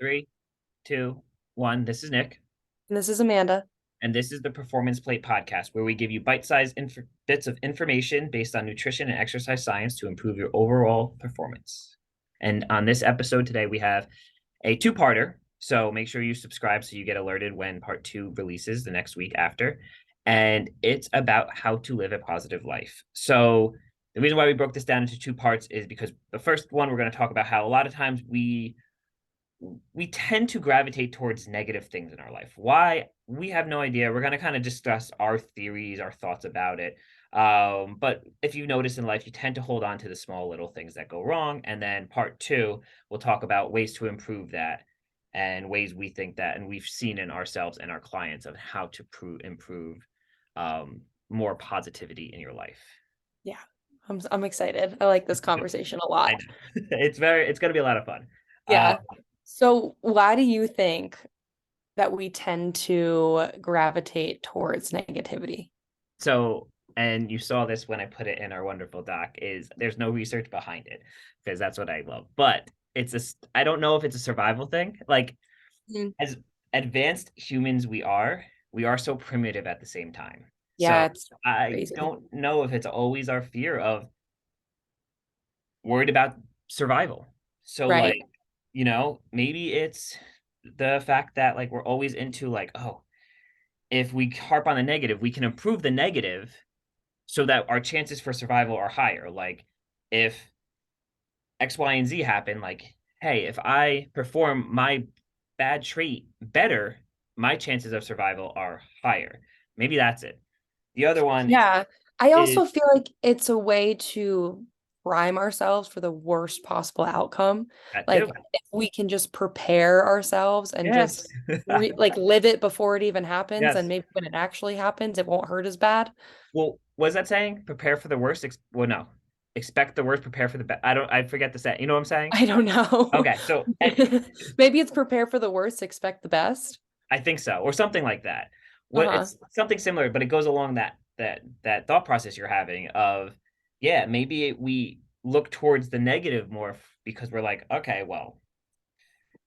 Three, two, one. This is Nick, And this is Amanda. and this is the Performance Plate Podcast, where we give you bite-sized bits of information based on nutrition and exercise science to improve your overall performance. And on this episode today, we have a two-parter. So make sure you subscribe so you get alerted when part two releases the next week after. And it's about how to live a positive life. So the reason why we broke this down into two parts is because the first one, we're going to talk about how a lot of times we tend to gravitate towards negative things in our life. Why? We have no idea. We're going to kind of discuss our theories, our thoughts about it. But if you notice in life, you tend to hold on to the small little things that go wrong. And then part two, we'll talk about ways to improve that and ways we think that, and we've seen in ourselves and our clients of how to improve more positivity in your life. Yeah, I'm excited. I like this conversation a I lot. know it's going to be a lot of fun. Uh, Yeah. So why do you think that we tend to gravitate towards negativity? So, and you saw this when I put it in our wonderful doc, is there's no research behind it because that's what I love. But I don't know if it's a survival thing. Like, Mm. as advanced humans we are so primitive at the same time. Yeah, So it's I crazy. don't know if it's always our fear of worried about survival. So Right. like, maybe it's the fact that like we're always into like, oh, if we harp on the negative, we can improve the negative so that our chances for survival are higher. Like if X, Y, and Z happen, like, hey, if I perform my bad trait better, my chances of survival are higher. Maybe that's it. The other one Yeah. I is also feel like it's a way to prime ourselves for the worst possible outcome. that Like too. if we can just prepare ourselves and just Yes. like live it before it even happens, and Yes. maybe when it actually happens, it won't hurt as bad. Well, was that saying? Prepare for the worst. Well, no. Expect the worst, prepare for the best. I forget the set. You know what I'm saying? I don't know. Okay. So Maybe it's prepare for the worst, expect the best. I think so, or something like that. What Uh-huh. it's something similar, but it goes along that thought process you're having of, yeah, maybe we look towards the negative more because we're like, okay, well,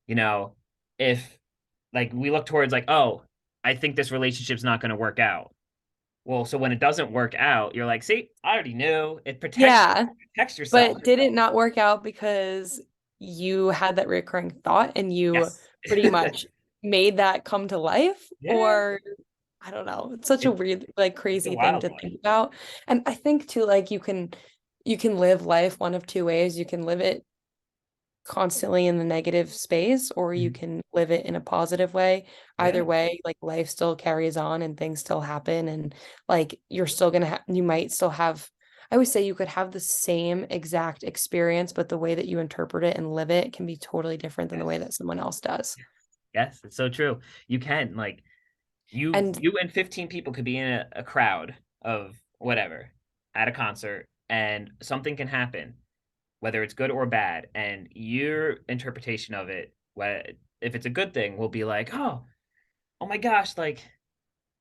you know, if like we look towards like, oh, I think this relationship's not going to work out. Well, so when it doesn't work out, you're like, see, I already knew. It Yeah, protects yourself. but did it not work out because you had that recurring thought and you Yes. pretty much made that come to life? Yeah. Or I don't know. It's such a It, weird, like it's a crazy thing wild to one. think about. And I think too, like you can live life one of two ways. You can live it constantly in the negative space, or you Mhm. can live it in a positive way. Yeah. Either way, like life still carries on and things still happen, and like you're still gonna you might still have, I always say you could have the same exact experience, but the way that you interpret it and live it can be totally different than the way Yes. that someone else does. Yes. It's so true. You can like And you and 15 people could be in a crowd of whatever at a concert and something can happen, whether it's good or bad, and your interpretation of it, if it's a good thing, will be like, oh my gosh, like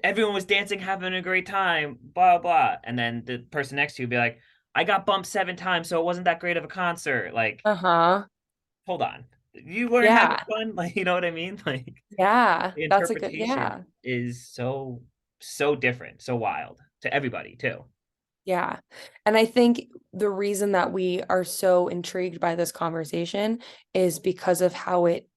everyone was dancing, having a great time, blah blah. And then the person next to you will be like, I got bumped 7 times, so it wasn't that great of a concert. Like, uh-huh. hold on. You weren't having Yeah. fun? Like, you know what I mean? Like Yeah. the That's a good, interpretation yeah. is so different, so wild to everybody too. Yeah. And I think the reason that we are so intrigued by this conversation is because of how it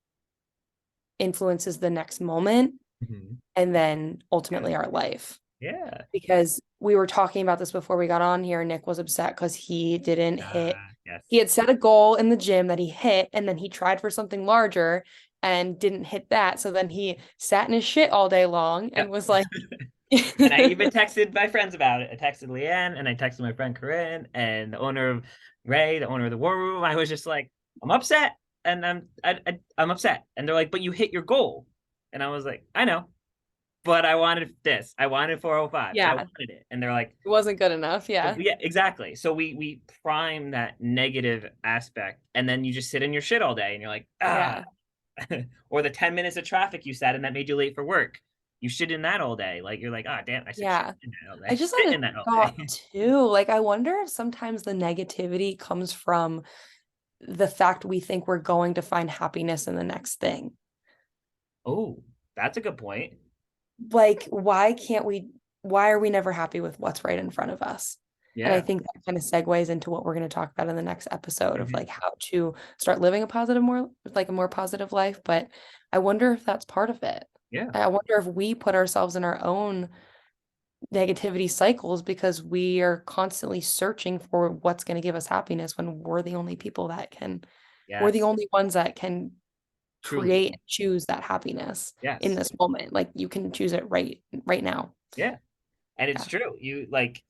influences the next moment Mhm. and then Yes. ultimately our life. Yeah. Because we were talking about this before we got on here. Nick was upset because he didn't hit. Yes. He had set a goal in the gym that he hit, and then he tried for something larger and didn't hit that. So then he sat in his shit all day long and Yep. was like, And I even texted my friends about it. I texted Leanne and I texted my friend Corinne and the owner of Ray, the owner of the War Room. I was just like, I'm upset, and I'm upset. And they're like, but you hit your goal, and I was like, I know, but I wanted this. I wanted 405. I yeah, wanted it, and they're like, it wasn't good enough. Yeah. yeah, exactly. So we prime that negative aspect, and then you just sit in your shit all day, and you're like, ah. Yeah. Or the 10 minutes of traffic you sat in that made you late for work. You shit in that all day. Like you're like, ah, damn, I said shit Yeah. in that all I day. just Sit had a in that all thought day. too. Like, I wonder if sometimes the negativity comes from the fact we think we're going to find happiness in the next thing. Oh, that's a good point. Like, why are we never happy with what's right in front of us? And I Yeah. think that kind of segues into what we're going to talk about in the next episode of Hmm. like how to start living a more positive life. But I wonder if that's part of it. Yeah. I wonder if we put ourselves in our own negativity cycles because we are constantly searching for what's going to give us happiness when we're the Yes. only ones that can Truly. create and choose that happiness in Yes. this moment. Like you can choose it right now. Yeah. And it's Yeah. true. You like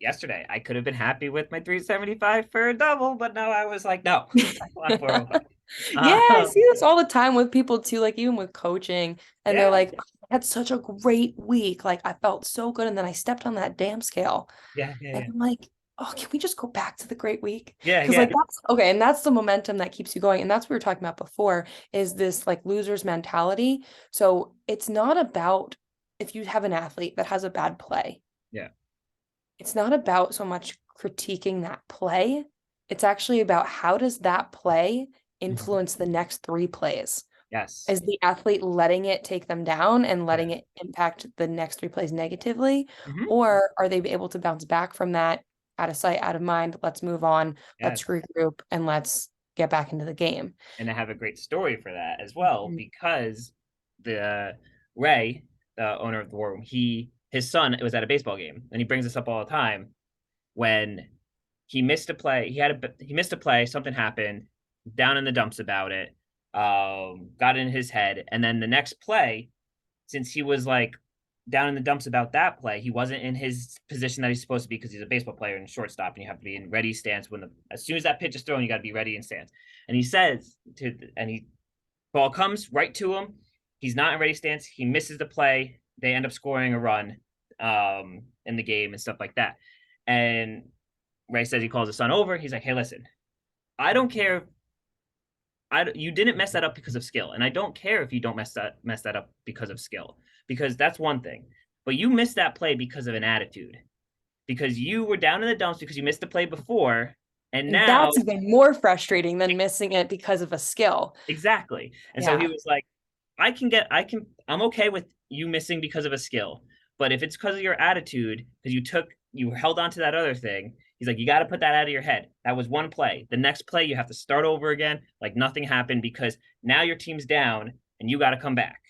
yesterday, I could have been happy with my 375 for a double, but no, I was like, no, I want 405. Yeah, I see Um, this all the time with people too, like even with coaching, and they're yeah. like, I had such a great week. Like I felt so good, and then I stepped on that damn scale. Yeah. Yeah. And Yeah. I'm like, oh, can we just go back to the great week? Yeah. Because like Yeah. that's okay, and that's the momentum that keeps you going. And that's what we were talking about before, is this like loser's mentality. So it's not about if you have an athlete that has a bad play, Yeah. it's not about so much critiquing that play. It's actually about how does that play Mhm. influence the next three plays? Yes. Is the athlete letting it take them down and Yeah. letting it impact the next three plays negatively? Hmm. Or are they able to bounce back from that, out of sight, out of mind? Let's move on. Let's Yes. regroup and let's get back into the game. And I have a great story for that as well, Mhm. because the Ray, the owner of the War Room, his son was at a baseball game, and he brings this up all the time. When he missed a play, he missed a play, something happened, down in the dumps about it, got in his head, and then the next play, since he was like down in the dumps about that play, he wasn't in his position that he's supposed to be because he's a baseball player and shortstop, and you have to be in ready stance when the as soon as that pitch is thrown, you got to be ready in stance. And he says to and he ball comes right to him. He's not in ready stance. He misses the play. They end up scoring a run in the game and stuff like that. And Ray says he calls his son over. He's like, "Hey, listen, I don't care. You didn't mess that up because of skill, and I don't care if you don't mess that up because of skill, because that's one thing. But you missed that play because of an attitude, because you were down in the dumps because you missed the play before, and And now that's even more frustrating than missing it because of a skill. exactly. And so he Yeah. was like, I'm okay with you missing because of a skill. But if it's because of your attitude, because you held on to that other thing, he's like, you got to put that out of your head. That was one play. The next play, you have to start over again, like nothing happened, because now your team's down and you got to come back.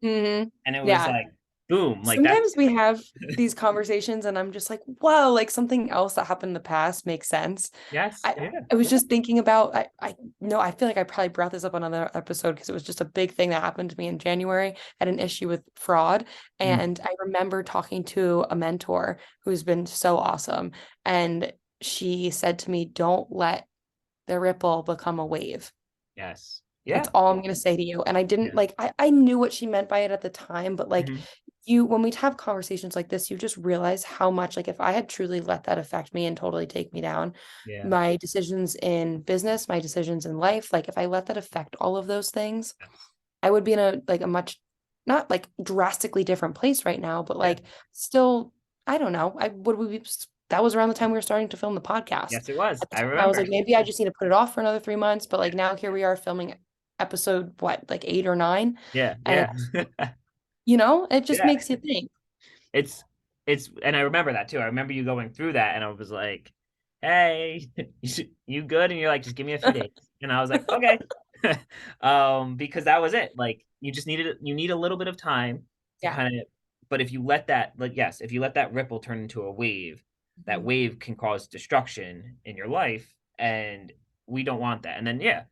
Hmm. And it was Yeah. like, boom, like that's, Sometimes we have these conversations and I'm just like, whoa, like something else that happened in the past makes sense. yes, I, yeah, I was just thinking about, I know, I feel like I probably brought this up on another episode because it was just a big thing that happened to me in January. I had an issue with fraud. mm, And I remember talking to a mentor who's been so awesome. And she said to me, don't let the ripple become a wave. yes, That's yeah, all I'm gonna say to you. And I didn't yeah, like I knew what she meant by it at the time, but like mhm, you when we have conversations like this, you just realize how much like if I had truly let that affect me and totally take me down, yeah, my decisions in business, my decisions in life, like if I let that affect all of those things, yes, I would be in a much not like drastically different place right now, but yeah, like still, I don't know. I would we be that was around the time we were starting to film the podcast. yes, it was. At the I time, I was remember. like, maybe I just need to put it off for another 3 months. But like now here we are filming episode what, like 8 or 9. Yeah, And yeah, it's, it just yeah. makes you think. It's and I remember that too. I remember you going through that, and I was like, "Hey, you good?" And you're like, "Just give me a few days." And I was like, "Okay," because that was it. Like you need a little bit of time to Yeah. kind of. But if you let that, like, yes, if you let that ripple turn into a wave, that Mhm. wave can cause destruction in your life, and we don't want that. And then yeah,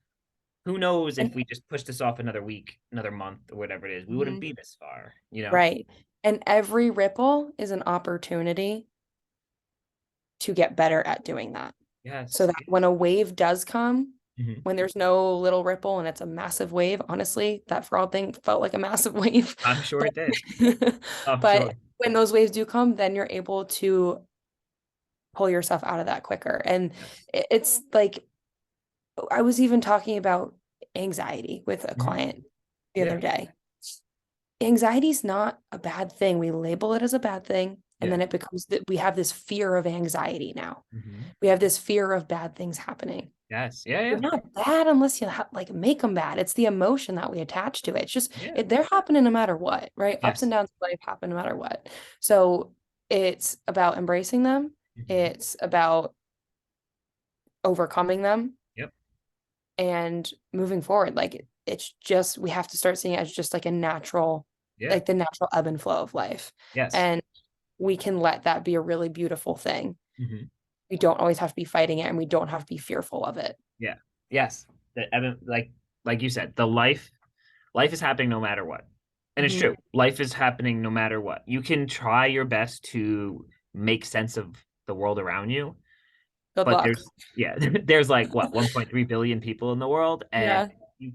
who knows And if we just push this off another week, another month, or whatever it is, we wouldn't mhm, be this far, you know? right. And every ripple is an opportunity to get better at doing that. So Yes. that when a wave does come, Mhm. when there's no little ripple and it's a massive wave, honestly, that fraud thing felt like a massive wave. I'm sure But it did. I'm but sure. when those waves do come, then you're able to pull yourself out of that quicker. And Yes. it's like I was even talking about anxiety with a Mhm. client the other Yeah. day. Anxiety is not a bad thing. We label it as a bad thing, and Yeah. then it becomes that we have this fear of anxiety now. Mhm. We have this fear of bad things happening. Yes. Yeah. They're Yeah. not bad unless you like make them bad. It's the emotion that we attach to it. It's just Yeah. they're happening no matter what, right? Ups and Yes. downs of life happen no matter what. So it's about embracing them. Mhm. It's about overcoming them Yep. and moving forward. Like it's just we have to start seeing it as just like a natural, Yeah. like the natural ebb and flow of life. Yes. And we can let that be a really beautiful thing. Hmm. We don't always have to be fighting it and we don't have to be fearful of it. Yeah. Yes. Like you said, the life is happening no matter what. And it's Mhm. true. Life is happening no matter what. You can try your best to make sense of the world around you, Good but luck. there's yeah, there's like what 1.3 billion people in the world, and Yeah. you,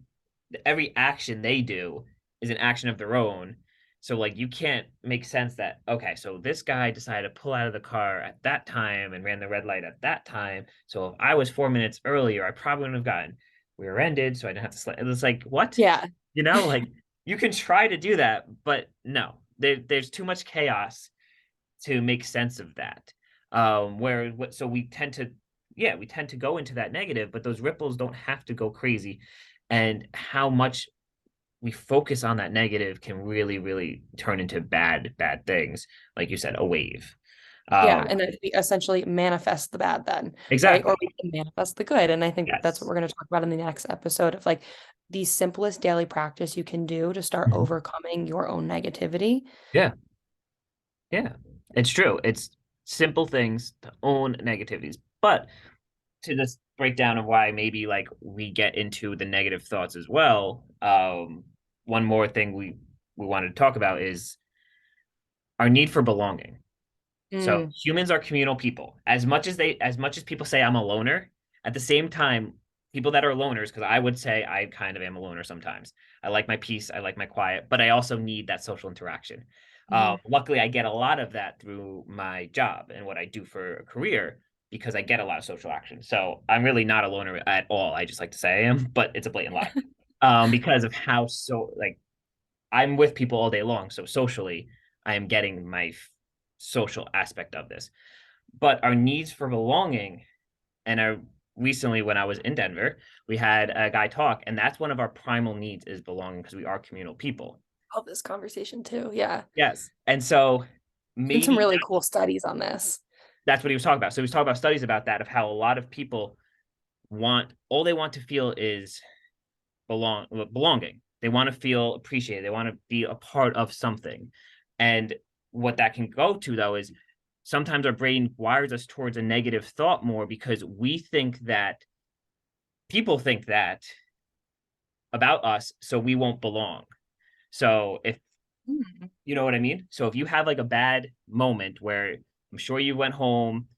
every action they do is an action of their own. So like you can't make sense that okay, so this guy decided to pull out of the car at that time and ran the red light at that time. So if I was 4 minutes earlier, I probably wouldn't have gotten rear-ended, so I didn't have to slide. It was like what? Yeah. Like you can try to do that, but no, there's too much chaos to make sense of that. Where what so we tend to we tend to go into that negative, but those ripples don't have to go crazy. And how much we focus on that negative can really, really turn into bad things. Like you said, a wave. Yeah, Um, and then we essentially manifest the bad then, right? Or exactly. we can manifest the good. And I think that's what Yes. we're going to talk about in the next episode of like the simplest daily practice you can do to start Mhm. overcoming your own negativity. Yeah. Yeah. It's true. It's simple things to own negativities. But to this breakdown of why maybe like we get into the negative thoughts as well, one more thing we wanted to talk about is our need for belonging. So Mm, humans are communal people. As much as people say I'm a loner, at the same time, people that are loners, because I would say I kind of am a loner sometimes. I like my peace, I like my quiet, but I also need that social interaction. mhm. Luckily, I get a lot of that through my job and what I do for a career because I get a lot of social action. So I'm really not a loner at all. I just like to say I am, but it's a blatant lie. Because of how so like I'm with people all day long. So socially, I am getting my social aspect of this. But our needs for belonging, and I recently when I was in Denver, we had a guy talk, and that's one of our primal needs is belonging because we are communal people. Love this conversation too. Yeah. Yes. And so Been some maybe really cool studies on this. that's what he was talking about. So he was talking about studies about that of how a lot of people want all they want to feel is belonging. They want to feel appreciated. They want to be a part of something. And what that can go to though is sometimes our brain wires us towards a negative thought more because we think that people think that about us, so we won't belong. So if Mm. you know what I mean? So if you have like a bad moment where I'm sure you went home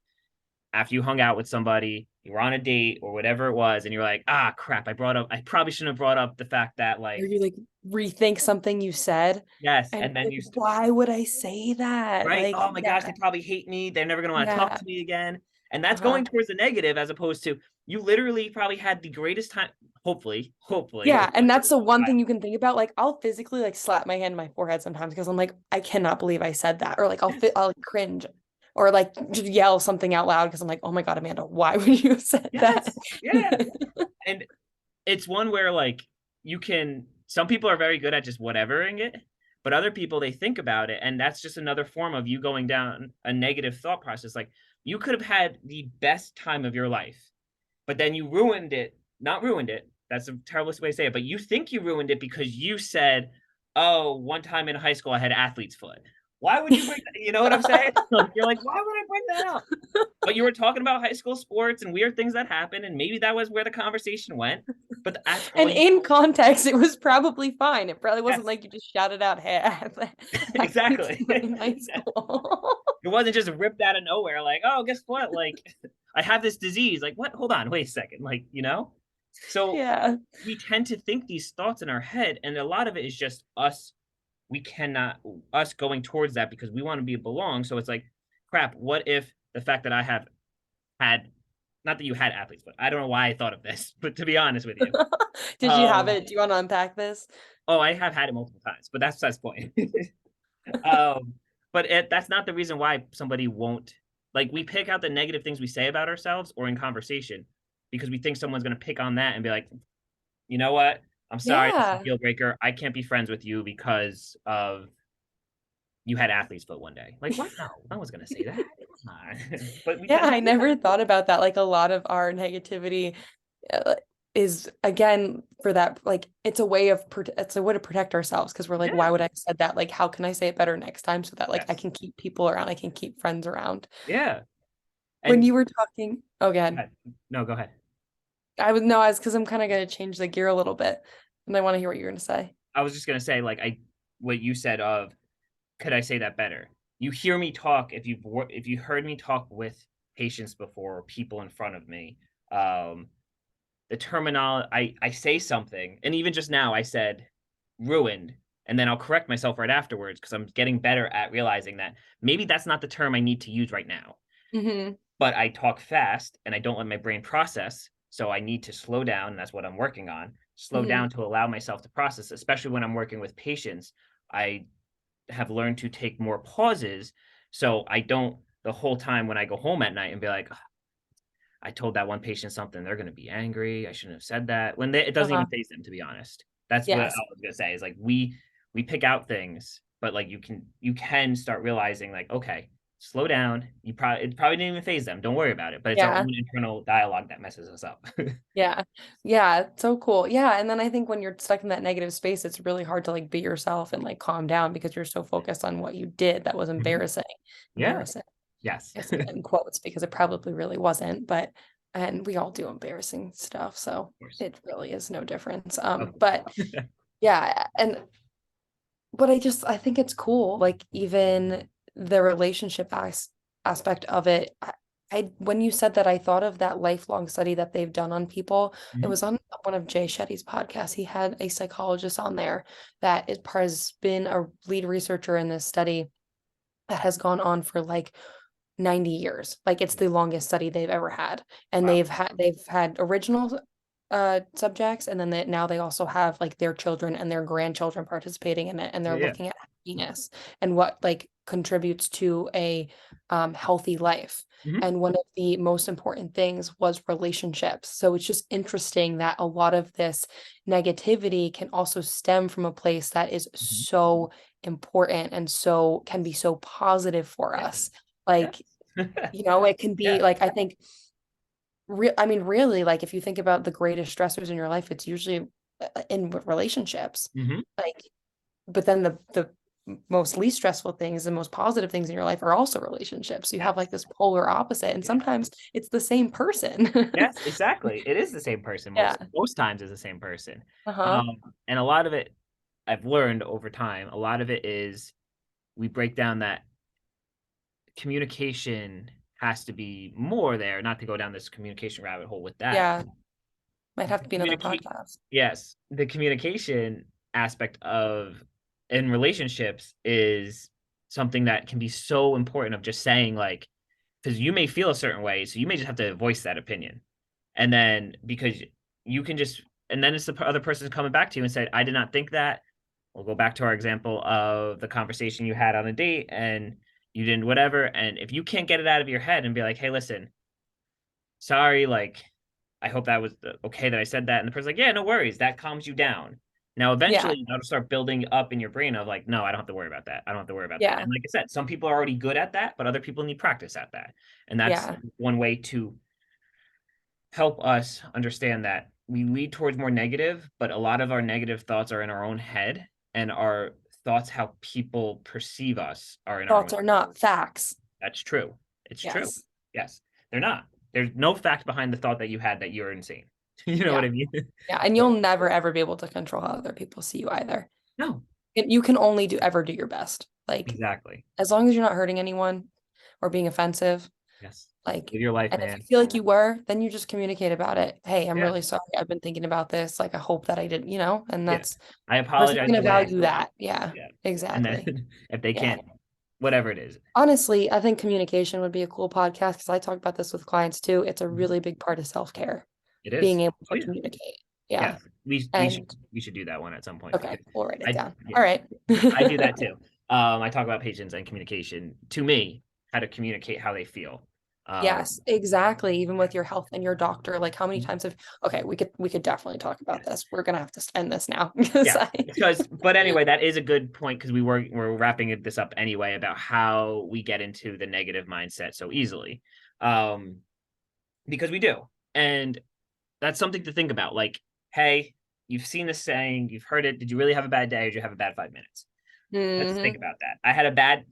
after you hung out with somebody, you were on a date or whatever it was, and you're like, ah, crap, I probably shouldn't have brought up the fact that, Or like, you like rethink something you said yes. and And then like, why would I say that? right, Like, oh my gosh, yeah, they probably hate me. They're never going to want to talk yeah. to me again. And that's Uh-huh. going towards the negative as opposed to you literally probably had the greatest time, hopefully, Yeah, with and somebody that's the one you thing you can think about. Like, I'll physically like slap my hand in my forehead sometimes because I'm like, I cannot believe I said that, or like yes, I'll like, cringe, or like just yell something out loud because I'm like, oh my God, Amanda, why would you have said that? yes, yeah. And it's one where like some people are very good at just whatevering it, but other people they think about it, and that's just another form of you going down a negative thought process. Like you could have had the best time of your life, but then you ruined it. Not ruined it. That's a terrible way to say it, but you think you ruined it because you said, "Oh, one time in high school I had athlete's foot." Why would you bring that? You know what I'm saying? Like, you're like, why would I bring that up? But you were talking about high school sports and weird things that happen, and maybe that was where the conversation went. But that's all And you. in context, it was probably fine. It probably wasn't Yes, like you just shouted out, "Hey, I have athlete's exactly. foot in high school." It wasn't just ripped out of nowhere. Like, oh, guess what? Like, I have this disease. Like, what? Hold on, wait a second. Like, So Yeah. we tend to think these thoughts in our head, and a lot of it is just us. We cannot us going towards that because we want to be belong. So it's like, crap. What if the fact that I have had, not that you had athletes, but I don't know why I thought of this, but to be honest with you, Did you have um, it? Do you want to unpack this? oh, I have had it multiple times, but that's the point. But that's not the reason why somebody won't like we pick out the negative things we say about ourselves or in conversation because we think someone's going to pick on that and be like, you know what? I'm sorry, this is a Yeah. deal breaker. I can't be friends with you because of you had athlete's foot one day. Like, what? No, no one's going to say that. Come on. But we Yeah, tend to I do that. never thought about that. Like a lot of our negativity uh, is again for that, like it's a way to protect ourselves because we're like, why Yeah. would I have said that? Like, how can I say it better next time so that like I Yes. can keep people around, I can keep friends around. Yeah. When And you were talking, oh God, no, go ahead. I was no, I was because I'm kind of gonna change the gear a little bit, and I want to hear what you're gonna say. I was just going to say, like, what you said of, could I say that better? You hear me talk, if you heard me talk with patients before or people in front of me, um, the terminology, I say something, and even just now I said ruined, and then I'll correct myself right afterwards because I'm getting better at realizing that maybe that's not the term I need to use right now. Mm-hmm. But I talk fast and I don't let my brain process. So I need to slow down. And that's what I'm working on. Slow Mm-hmm. down to allow myself to process, especially when I'm working with patients. I have learned to take more pauses. So I don't the whole time when I go home at night and be like, "Ugh, I told that one patient something, they're going to be angry. I shouldn't have said that." It doesn't Uh-huh. even faze them, to be honest. That's what I Yes. was going to say is like, we pick out things, but like you can start realizing like, okay, slow down. It probably didn't even phase them. Don't worry about it. But it's our Yeah. own internal dialogue that messes us up. Yeah. Yeah. So cool. Yeah. And then I think when you're stuck in that negative space, it's really hard to like be yourself and like calm down because you're so focused on what you did that was Mhm. embarrassing. Yeah. Embarrassing. Yes. I say that in quotes because it probably really wasn't, but and we all do embarrassing stuff. So Of course. it really is no difference. Of But course. yeah, and but I think it's cool, like even the relationship aspect of it. I when you said that, I thought of that lifelong study that they've done on people. It Mhm. was on one of Jay Shetty's podcasts. He had a psychologist on there that has been a lead researcher in this study that has gone on for like 90 years. Like it's the longest study they've ever had. And Wow. they've had original subjects, and then now they also have like their children and their grandchildren participating in it, and Yeah. they're Yeah. looking at happiness and what like contributes to a healthy life. Mhm. And one of the most important things was relationships. So it's just interesting that a lot of this negativity can also stem from a place that is Mhm. so important and so can be so positive for Yes. us. Like, Yes. it can be Yes. like, I think I mean, really, like if you think about the greatest stressors in your life, it's usually in relationships. Mhm. Like, but then the most least stressful things, the most positive things in your life are also relationships. So you have like Yes. this polar opposite, and Yes. sometimes it's the same person. Yes, exactly. It is the same person Yeah. most times is the same person. Uh-huh. Um, and a lot of it I've learned over time, a lot of it is we break down that communication has to be more there, not to go down this communication rabbit hole with that. Yeah. Might have to be another Communicate podcast. Yes, the communication aspect of in relationships is something that can be so important of just saying like because you may feel a certain way, so you may just have to voice that opinion. And then because you can just and then it's the other person coming back to you and say, I did not think that. We'll go back to our example of the conversation you had on a date and you didn't whatever. And if you can't get it out of your head and be like, hey, listen, sorry, like, I hope that was okay that I said that. And the person's like, yeah, no worries. That calms you down. Now, Yeah. eventually, that'll start building up in your brain of like, no, I don't have to worry about that. I don't have to worry about that. Yeah. And like I said, some people are already good at that, but other people need practice at that. And that's Yeah. one way to help us understand that we lead towards more negative, but a lot of our negative thoughts are in our own head, and our thoughts, how people perceive us, are in our own. Thoughts are not facts. That's true. It's true. Yes. Yes, they're not. There's no fact behind the thought that you had that you're insane. You know what Yeah. I mean? Yeah. And So, you'll never ever be able to control how other people see you either. no, You can only do your best. Like exactly. as long as you're not hurting anyone or being offensive, Yes. like, Live your life, and if you man. feel like you were, then you just communicate about it. Hey, I'm Yeah. really sorry. I've been thinking about this. Like, I hope that I didn't, and Yeah. that's I the person's apologize gonna for that. value that. Yeah, Yeah. And then exactly. if they Yeah. can't, whatever it is. Honestly, I think communication would be a cool podcast because I talk about this with clients too. It's a Mhm. really big part of self-care, It being is. able Oh to yeah. communicate. Yeah. Yes. And We should do that one at some point okay, because we'll write it I down. yeah, All right. I do that too. I talk about patients and communication to me, how to communicate how they feel. Yes, exactly. Even with your health and your doctor, like how many Mhm. times have, okay, we could definitely talk about this. We're gonna have to end this now because Yeah, I but anyway, that is a good point because we're wrapping this up anyway about how we get into the negative mindset so easily, um, because we do, and that's something to think about. Like, hey, you've seen this saying, you've heard it. Did you really have a bad day, or did you have a bad 5 minutes? Let's think hmm about that. I had a bad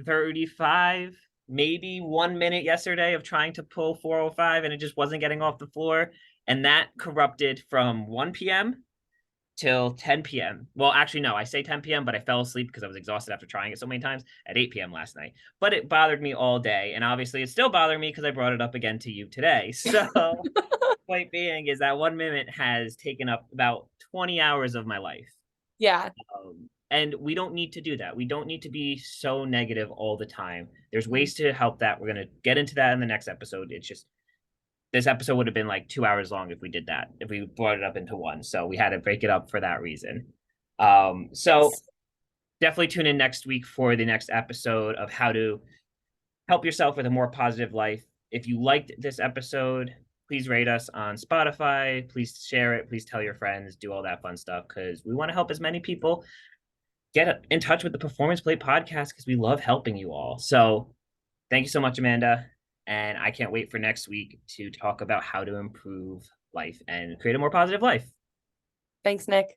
35, maybe 1 minute yesterday of trying to pull 405 and it just wasn't getting off the floor. And that corrupted from 1 p.m. till 10 p.m. Well, actually, no, I say 10 p.m., but I fell asleep because I was exhausted after trying it so many times at 8 p.m. last night. But it bothered me all day. And obviously, it's still bothering me because I brought it up again to you today. So, point being is that 1 minute has taken up about 20 hours of my life. Yeah. And we don't need to do that. We don't need to be so negative all the time. There's Mm. ways to help that. We're going to get into that in the next episode. It's just this episode would have been like 2 hours long if we did that, if we brought it up into one. So we had to break it up for that reason. So Yes. definitely tune in next week for the next episode of how to help yourself with a more positive life. If you liked this episode, please rate us on Spotify. Please share it. Please tell your friends, do all that fun stuff because we want to help as many people get in touch with the Performance Plate podcast because we love helping you all. So thank you so much, Amanda. And I can't wait for next week to talk about how to improve life and create a more positive life. Thanks, Nick.